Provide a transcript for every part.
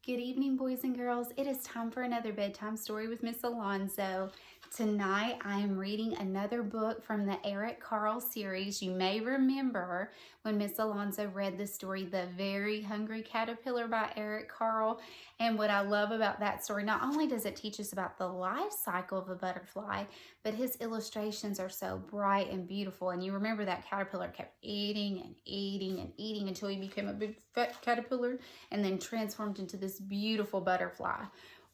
Good evening, boys and girls. It is time for another bedtime story with Miss Alonso. Tonight, I am reading another book from the Eric Carle series. You may remember when Miss Alonso read the story, The Very Hungry Caterpillar by Eric Carle. And what I love about that story, not only does it teach us about the life cycle of a butterfly, but his illustrations are so bright and beautiful. And you remember that caterpillar kept eating and eating and eating until he became a big fat caterpillar and then transformed into this beautiful butterfly.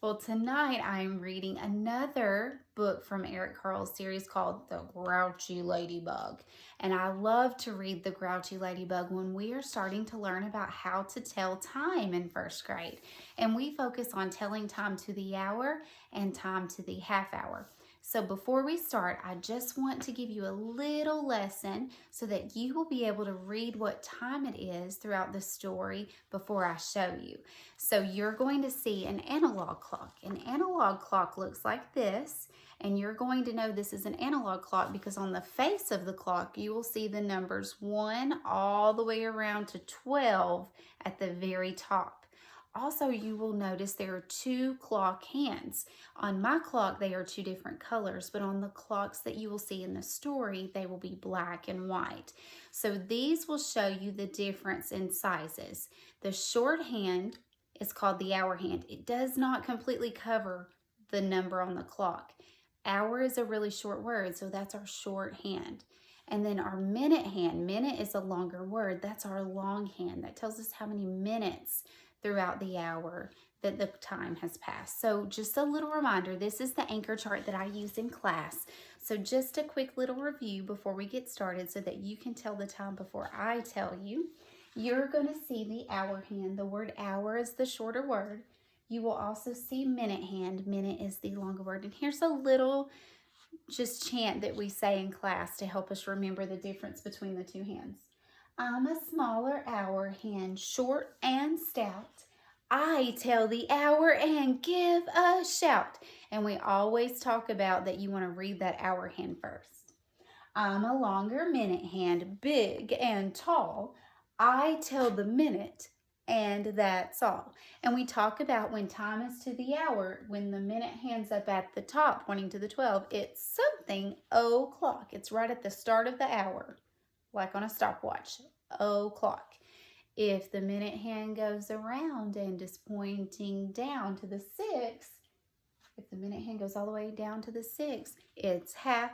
Well, tonight I'm reading another book from Eric Carle's series called The Grouchy Ladybug. And I love to read The Grouchy Ladybug when we are starting to learn about how to tell time in first grade. And we focus on telling time to the hour and time to the half hour. So before we start, I just want to give you a little lesson so that you will be able to read what time it is throughout the story before I show you. So you're going to see an analog clock. An analog clock looks like this, and you're going to know this is an analog clock because on the face of the clock, you will see the numbers 1 all the way around to 12 at the very top. Also, you will notice there are 2 clock hands. On my clock, they are 2 different colors, but on the clocks that you will see in the story, they will be black and white. So these will show you the difference in sizes. The short hand is called the hour hand. It does not completely cover the number on the clock. Hour is a really short word, so that's our short hand. And then our minute hand, minute is a longer word. That's our long hand. That tells us how many minutes throughout the hour that the time has passed. So just a little reminder, this is the anchor chart that I use in class. So just a quick little review before we get started so that you can tell the time before I tell you. You're going to see the hour hand. The word hour is the shorter word. You will also see minute hand. Minute is the longer word. And here's a little just chant that we say in class to help us remember the difference between the 2 hands. I'm a smaller hour hand, short and stout. I tell the hour and give a shout. And we always talk about that you want to read that hour hand first. I'm a longer minute hand, big and tall. I tell the minute and that's all. And we talk about when time is to the hour, when the minute hand's up at the top pointing to the 12, it's something o'clock. It's right at the start of the hour, like on a stopwatch, o'clock. If the minute hand goes around and is pointing down to the 6, if the minute hand goes all the way down to the 6, it's half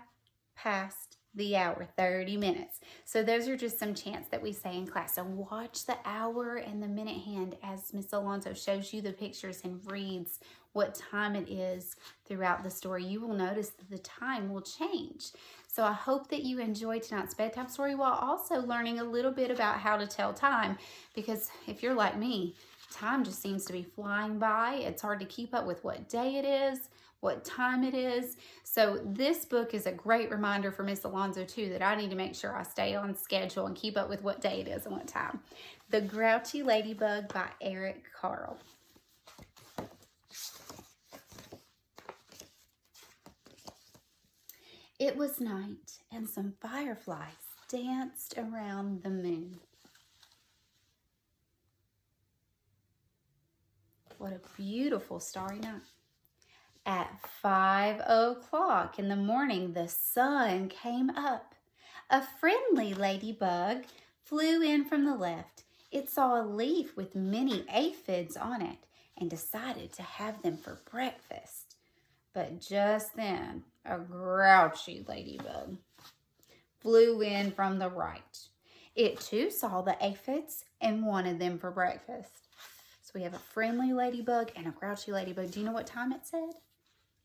past the hour, 30 minutes. So those are just some chants that we say in class. So watch the hour and the minute hand as Miss Alonso shows you the pictures and reads what time it is throughout the story. You will notice that the time will change. So I hope that you enjoyed tonight's bedtime story while also learning a little bit about how to tell time, because if you're like me, time just seems to be flying by. It's hard to keep up with what day it is, what time it is. So this book is a great reminder for Miss Alonso too that I need to make sure I stay on schedule and keep up with what day it is and what time. The Grouchy Ladybug by Eric Carle. It was night, and some fireflies danced around the moon. What a beautiful starry night. At 5 o'clock in the morning, the sun came up. A friendly ladybug flew in from the left. It saw a leaf with many aphids on it and decided to have them for breakfast. But just then, a grouchy ladybug flew in from the right. It too saw the aphids and wanted them for breakfast. So we have a friendly ladybug and a grouchy ladybug. Do you know what time it said?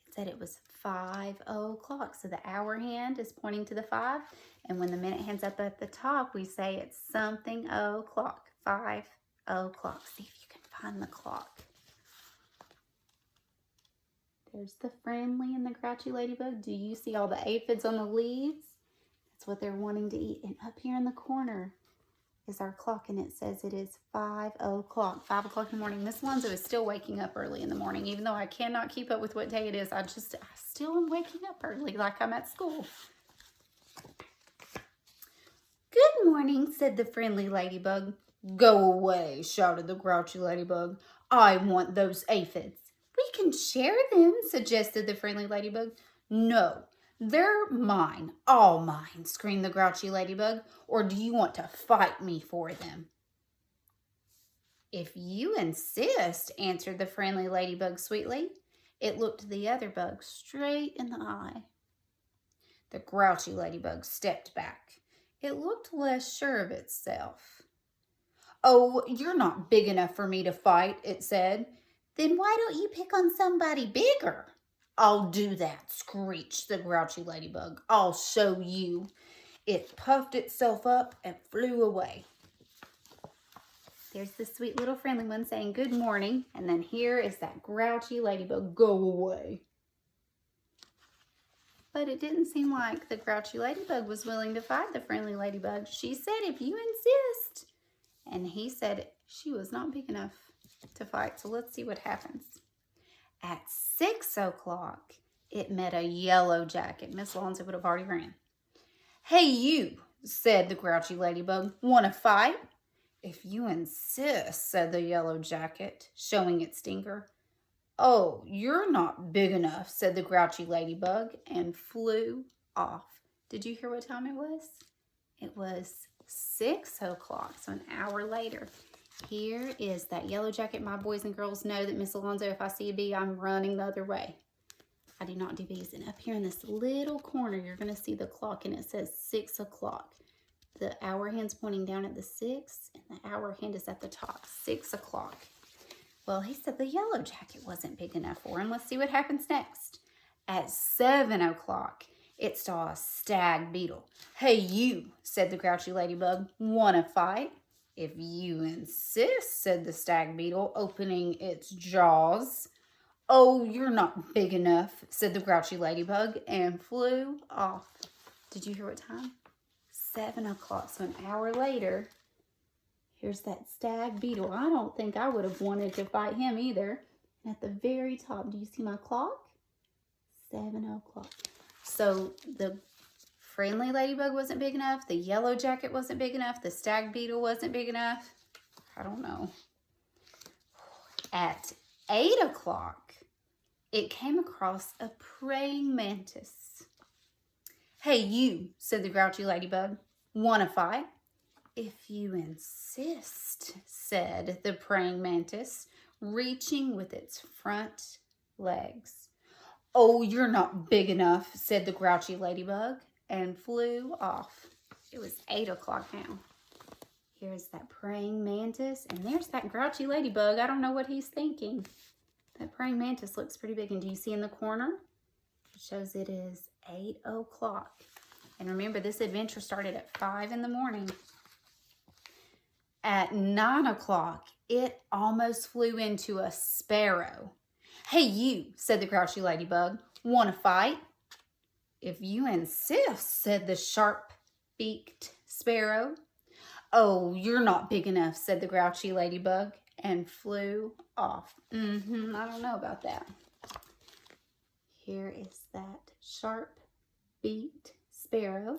It said it was 5 o'clock. So the hour hand is pointing to the 5. And when the minute hand's up at the top, we say it's something o'clock. 5 o'clock. See if you can find the clock. There's the friendly and the grouchy ladybug. Do you see all the aphids on the leaves? That's what they're wanting to eat. And up here in the corner is our clock, and it says it is 5 o'clock. 5 o'clock in the morning. Miss Alonso is still waking up early in the morning. Even though I cannot keep up with what day it is, I still am waking up early like I'm at school. Good morning, said the friendly ladybug. Go away, shouted the Grouchy Ladybug. I want those aphids. We can share them, suggested the friendly ladybug. No, they're mine, all mine, screamed the Grouchy Ladybug. Or do you want to fight me for them? If you insist, answered the friendly ladybug sweetly. It looked the other bug straight in the eye. The Grouchy Ladybug stepped back. It looked less sure of itself. Oh, you're not big enough for me to fight, it said. Then why don't you pick on somebody bigger? I'll do that, screeched the Grouchy Ladybug. I'll show you. It puffed itself up and flew away. There's the sweet little friendly one saying good morning. And then here is that Grouchy Ladybug. Go away. But it didn't seem like the Grouchy Ladybug was willing to fight the friendly ladybug. She said, if you insist. And he said she was not big enough to fight. So let's see what happens. At 6 o'clock, it met a yellow jacket. Miss Alonso would have already ran. Hey, you, said the Grouchy Ladybug. Want to fight? If you insist, said the yellow jacket, showing its stinker. Oh, you're not big enough, said the Grouchy Ladybug, and flew off. Did you hear what time it was? It was 6 o'clock, so an hour later. Here is that yellow jacket. My boys and girls know that Miss Alonso, if I see a bee, I'm running the other way. I do not do bees. And up here in this little corner, you're going to see the clock, and it says 6 o'clock. The hour hand's pointing down at the 6, and the hour hand is at the top, 6 o'clock. Well, he said the yellow jacket wasn't big enough for him. Let's see what happens next. At 7 o'clock, it saw a stag beetle. Hey, you, said the Grouchy Ladybug. Want to fight? If you insist, said the stag beetle, opening its jaws. Oh, you're not big enough, said the Grouchy Ladybug, and flew off. Did you hear what time? 7 o'clock, so an hour later, here's that stag beetle. I don't think I would have wanted to fight him either. And at the very top, do you see my clock? 7 o'clock. So the friendly ladybug wasn't big enough. The yellow jacket wasn't big enough. The stag beetle wasn't big enough. I don't know. At 8 o'clock, it came across a praying mantis. Hey, you, said the Grouchy Ladybug. Want to fight? If you insist, said the praying mantis, reaching with its front legs. Oh, you're not big enough, said the Grouchy Ladybug, and flew off. It was 8 o'clock now. Here's that praying mantis, and there's that Grouchy Ladybug. I don't know what he's thinking. That praying mantis looks pretty big, and do you see in the corner? It shows it is 8 o'clock. And remember, this adventure started at 5 in the morning. At 9 o'clock, it almost flew into a sparrow. Hey, you, said the Grouchy Ladybug. Want to fight? If you insist, said the sharp-beaked sparrow. Oh, you're not big enough, said the Grouchy Ladybug, and flew off. I don't know about that. Here is that sharp-beaked sparrow.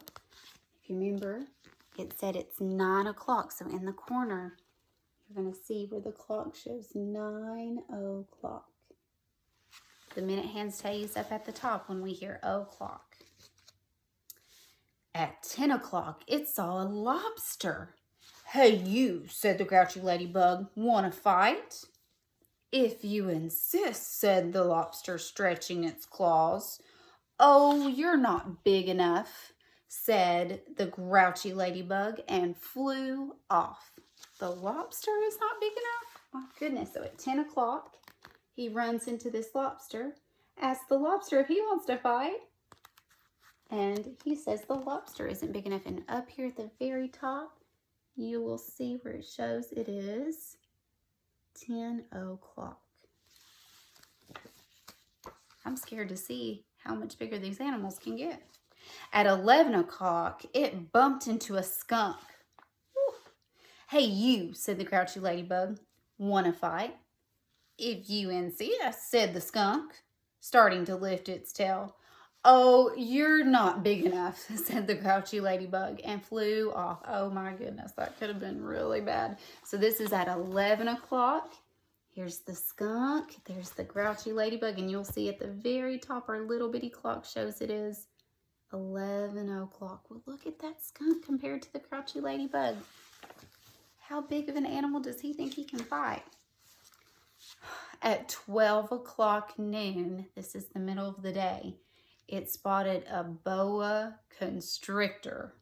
If you remember, it said it's 9 o'clock, so in the corner, you're going to see where the clock shows 9 o'clock. The minute hand stays up at the top when we hear o'clock. At 10 o'clock, it saw a lobster. Hey, you, said the Grouchy Ladybug. Want to fight? If you insist, said the lobster, stretching its claws. Oh, you're not big enough, said the Grouchy Ladybug, and flew off. The lobster is not big enough? My goodness. So at 10 o'clock, he runs into this lobster, asks the lobster if he wants to fight, and he says the lobster isn't big enough. And up here at the very top, you will see where it shows it is 10 o'clock. I'm scared to see how much bigger these animals can get. At 11 o'clock, it bumped into a skunk. Whew. Hey, you, said the Grouchy Ladybug. Want to fight? If you insist, said the skunk, starting to lift its tail. "Oh, you're not big enough," said the Grouchy Ladybug, and flew off. Oh my goodness, that could have been really bad. So this is at 11 o'clock. Here's the skunk, there's the Grouchy Ladybug, and you'll see at the very top our little bitty clock shows it is 11 o'clock. Well, look at that skunk compared to the Grouchy Ladybug. How big of an animal does he think he can fight? At 12 o'clock noon, this is the middle of the day, it spotted a boa constrictor.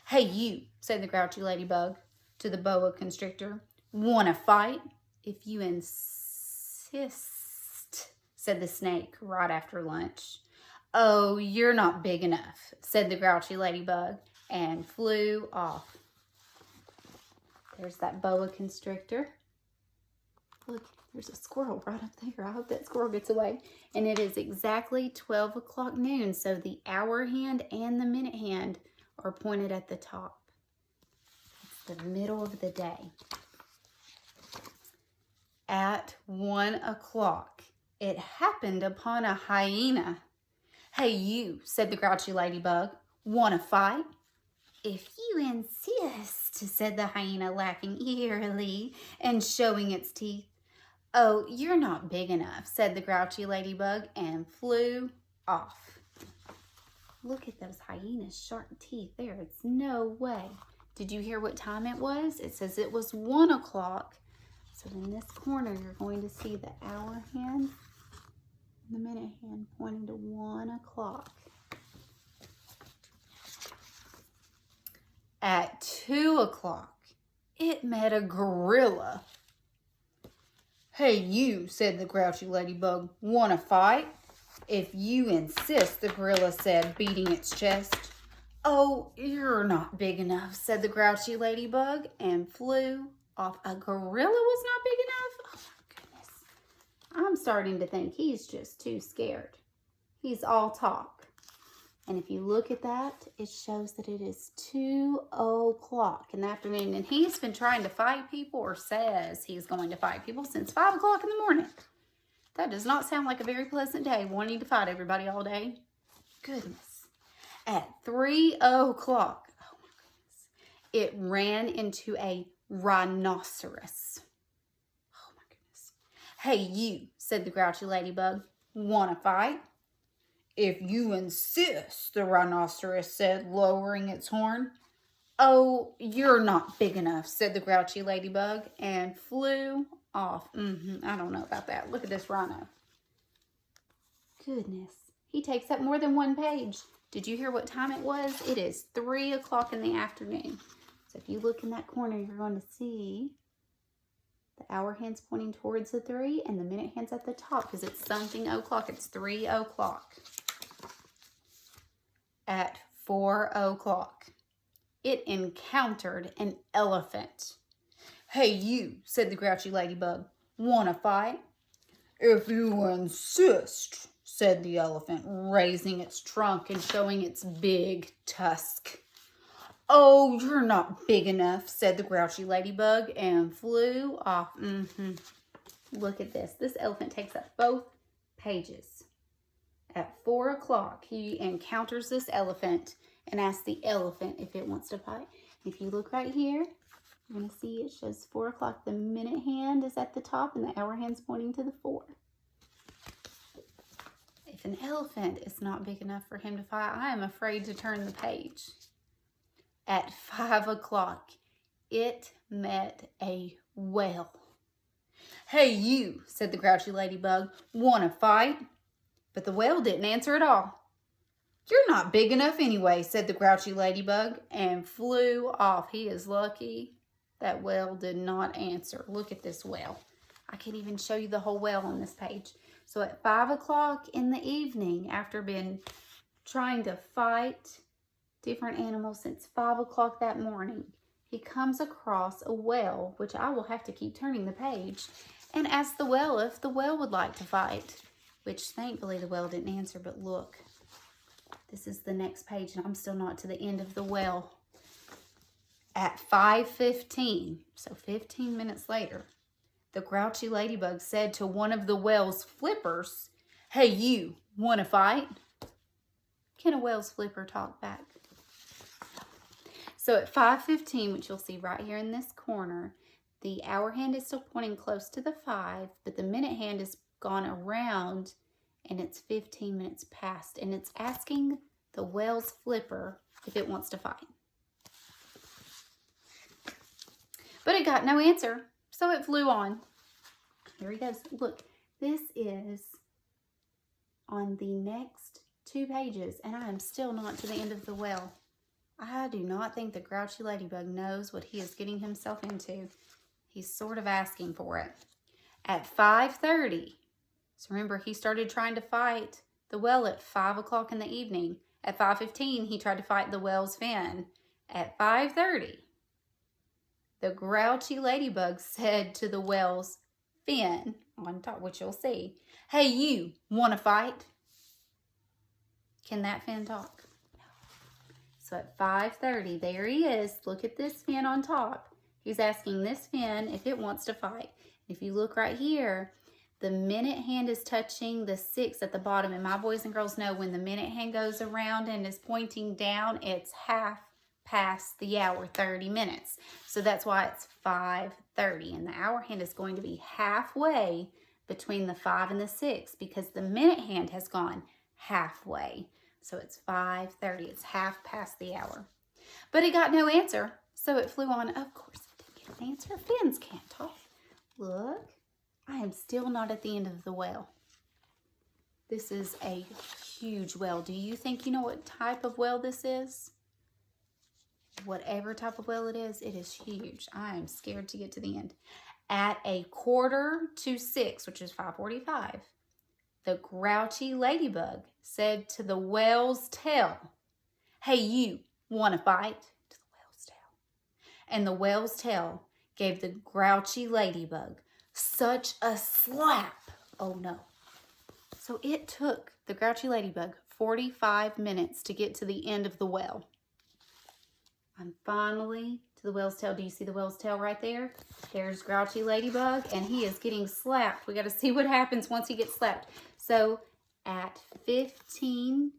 "Hey, you," said the Grouchy Ladybug to the boa constrictor. "Want to fight?" "If you insist," said the snake right after lunch. "Oh, you're not big enough," said the Grouchy Ladybug, and flew off. There's that boa constrictor. Look, there's a squirrel right up there. I hope that squirrel gets away. And it is exactly 12 o'clock noon, so the hour hand and the minute hand are pointed at the top. It's the middle of the day. At 1 o'clock, it happened upon a hyena. "Hey, you," said the Grouchy Ladybug. "Want to fight?" "If you insist," said the hyena, laughing eerily and showing its teeth. "Oh, you're not big enough," said the Grouchy Ladybug, and flew off. Look at those hyena's sharp teeth there. It's no way. Did you hear what time it was? It says it was 1 o'clock. So in this corner, you're going to see the hour hand and the minute hand pointing to 1 o'clock. At 2 o'clock, it met a gorilla. "Hey, you," said the Grouchy Ladybug. "Want to fight?" "If you insist," the gorilla said, beating its chest. "Oh, you're not big enough," said the Grouchy Ladybug, and flew off. A gorilla was not big enough? Oh my goodness. I'm starting to think he's just too scared. He's all talk. And if you look at that, it shows that it is 2 o'clock in the afternoon. And he's been trying to fight people, or says he's going to fight people, since 5 o'clock in the morning. That does not sound like a very pleasant day, wanting to fight everybody all day. Goodness. At 3 o'clock, oh my goodness, it ran into a rhinoceros. Oh my goodness. "Hey, you," said the Grouchy Ladybug. "Want to fight?" "If you insist," the rhinoceros said, lowering its horn. "Oh, you're not big enough," said the Grouchy Ladybug, and flew off. I don't know about that. Look at this rhino. Goodness. He takes up more than one page. Did you hear what time it was? It is 3 o'clock in the afternoon. So if you look in that corner, you're going to see the hour hand's pointing towards the 3 and the minute hand's at the top because it's something o'clock. It's 3 o'clock. At 4 o'clock, it encountered an elephant. "Hey, you," said the Grouchy Ladybug. "Want to fight?" "If you insist," said the elephant, raising its trunk and showing its big tusk. "Oh, you're not big enough," said the Grouchy Ladybug, and flew off. Look at this. This elephant takes up both pages. At 4 o'clock, he encounters this elephant and asks the elephant if it wants to fight. If you look right here, you're going to see it shows 4 o'clock. The minute hand is at the top and the hour hand's pointing to the 4. If an elephant is not big enough for him to fight, I am afraid to turn the page. At 5 o'clock, it met a whale. "Hey, you," said the Grouchy Ladybug. "Want to fight?" But the whale didn't answer at all. "You're not big enough anyway," said the Grouchy Ladybug, and flew off. He is lucky that whale did not answer. Look at this whale. I can't even show you the whole whale on this page. So at 5 o'clock in the evening, after been trying to fight different animals since 5 o'clock that morning, he comes across a whale, which I will have to keep turning the page, and asks the whale if the whale would like to fight, which thankfully the whale didn't answer. But look, this is the next page, and I'm still not to the end of the whale. At 5:15, so 15 minutes later, the Grouchy Ladybug said to one of the whale's flippers, "Hey, you, want to fight?" Can a whale's flipper talk back? So at 5:15, which you'll see right here in this corner, the hour hand is still pointing close to the 5, but the minute hand has gone around and it's 15 minutes past, and it's asking the whale's flipper if it wants to fight. But it got no answer, so it flew on. Here he goes. Look, this is on the next 2 pages, and I am still not to the end of the whale. I do not think the Grouchy Ladybug knows what he is getting himself into. He's sort of asking for it. At 5:30, so remember, he started trying to fight the whale at 5 o'clock in the evening. At 5:15, he tried to fight the whale's fin. At 5:30, the Grouchy Ladybug said to the whale's fin on top, which you'll see, "Hey, you, want to fight?" Can that fin talk? No. So at 5:30, there he is. Look at this fin on top. He's asking this fin if it wants to fight. If you look right here, the minute hand is touching the 6 at the bottom. And my boys and girls know when the minute hand goes around and is pointing down, it's half past the hour, 30 minutes. So that's why it's 5:30. And the hour hand is going to be halfway between the 5 and the 6 because the minute hand has gone halfway. So it's 5:30. It's half past the hour. But it got no answer, so it flew on. Of course it didn't get an answer. Fins can't talk. Look, I am still not at the end of the whale. This is a huge whale. Do you think you know what type of whale this is? Whatever type of whale it is huge. I am scared to get to the end. At 5:45, which is 5:45, the Grouchy Ladybug said to the whale's tail, "Hey, you, want to fight?" To the whale's tail. And the whale's tail gave the Grouchy Ladybug such a slap. Oh no. So it took the Grouchy Ladybug 45 minutes to get to the end of the whale. I'm finally to the whale's tail. Do you see the whale's tail right there? There's Grouchy Ladybug, and he is getting slapped. We got to see what happens once he gets slapped. So at 15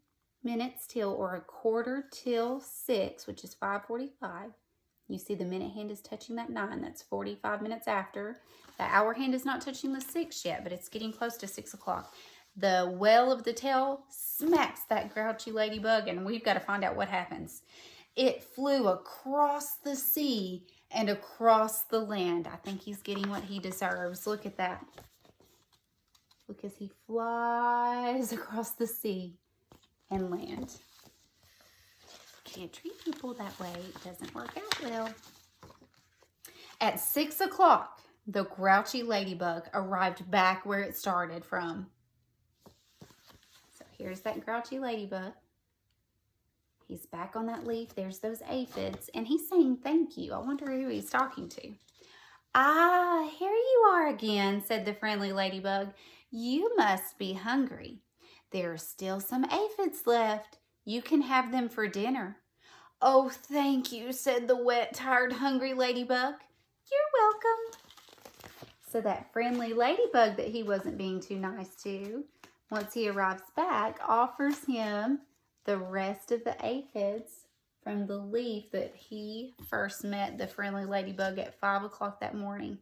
minutes till, or 5:45, which is 5:45, you see the minute hand is touching that 9. That's 45 minutes after. The hour hand is not touching the 6 yet, but it's getting close to 6 o'clock. The whale of the tail smacks that Grouchy Ladybug, and we've got to find out what happens. It flew across the sea and across the land. I think he's getting what he deserves. Look at that. Look as he flies across the sea and land. Can't treat people that way. It doesn't work out well. At 6 o'clock, the Grouchy Ladybug arrived back where it started from. So here's that Grouchy Ladybug. He's back on that leaf. There's those aphids. And he's saying thank you. I wonder who he's talking to. "Ah, here you are again," said the friendly ladybug. "You must be hungry. There are still some aphids left. You can have them for dinner." "Oh, thank you," said the wet, tired, hungry ladybug. "You're welcome." So that friendly ladybug that he wasn't being too nice to, once he arrives back, offers him the rest of the aphids from the leaf that he first met the friendly ladybug at 5 o'clock that morning.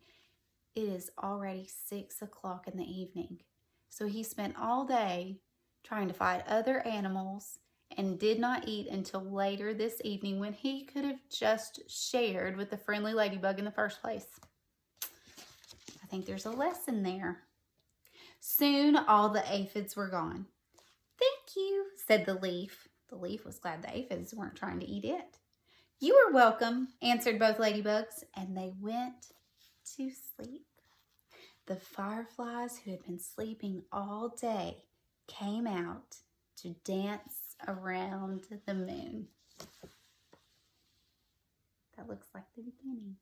It is already 6 o'clock in the evening. So he spent all day trying to fight other animals and did not eat until later this evening when he could have just shared with the friendly ladybug in the first place. I think there's a lesson there. Soon all the aphids were gone. "Thank you," said the leaf. The leaf was glad the aphids weren't trying to eat it. "You are welcome," answered both ladybugs, and they went to sleep. The fireflies, who had been sleeping all day, came out to dance around the moon. That looks like the beginning.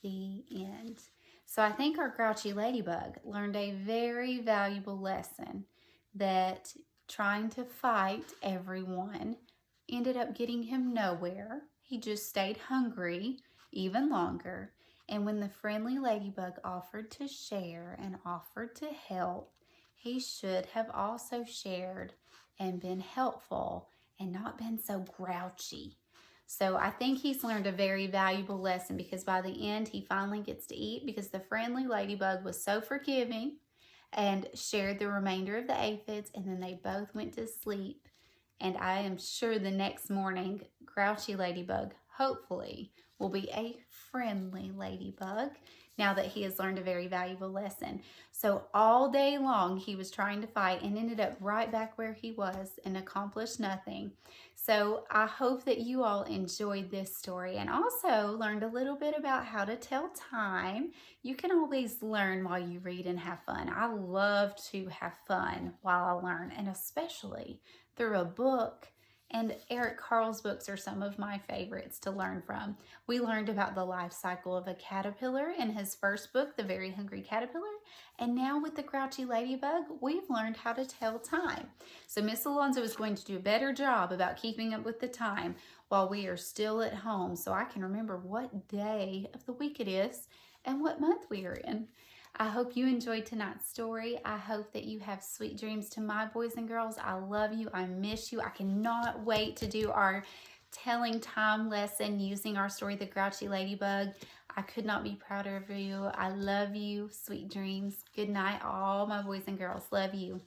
The end. So I think our Grouchy Ladybug learned a very valuable lesson, that trying to fight everyone ended up getting him nowhere. He just stayed hungry even longer. And when the friendly ladybug offered to share and offered to help, he should have also shared and been helpful and not been so grouchy. So I think he's learned a very valuable lesson because by the end he finally gets to eat because the friendly ladybug was so forgiving and shared the remainder of the aphids, and then they both went to sleep. And I am sure the next morning, Grouchy Ladybug, hopefully, will be a friendly ladybug now that he has learned a very valuable lesson. So all day long, he was trying to fight and ended up right back where he was and accomplished nothing. So I hope that you all enjoyed this story and also learned a little bit about how to tell time. You can always learn while you read and have fun. I love to have fun while I learn, and especially through a book. And Eric Carle's books are some of my favorites to learn from. We learned about the life cycle of a caterpillar in his first book, The Very Hungry Caterpillar. And now with the Grouchy Ladybug, we've learned how to tell time. So Miss Alonso is going to do a better job about keeping up with the time while we are still at home, so I can remember what day of the week it is and what month we are in. I hope you enjoyed tonight's story. I hope that you have sweet dreams to my boys and girls. I love you. I miss you. I cannot wait to do our telling time lesson using our story, The Grouchy Ladybug. I could not be prouder of you. I love you. Sweet dreams. Good night, all my boys and girls. Love you.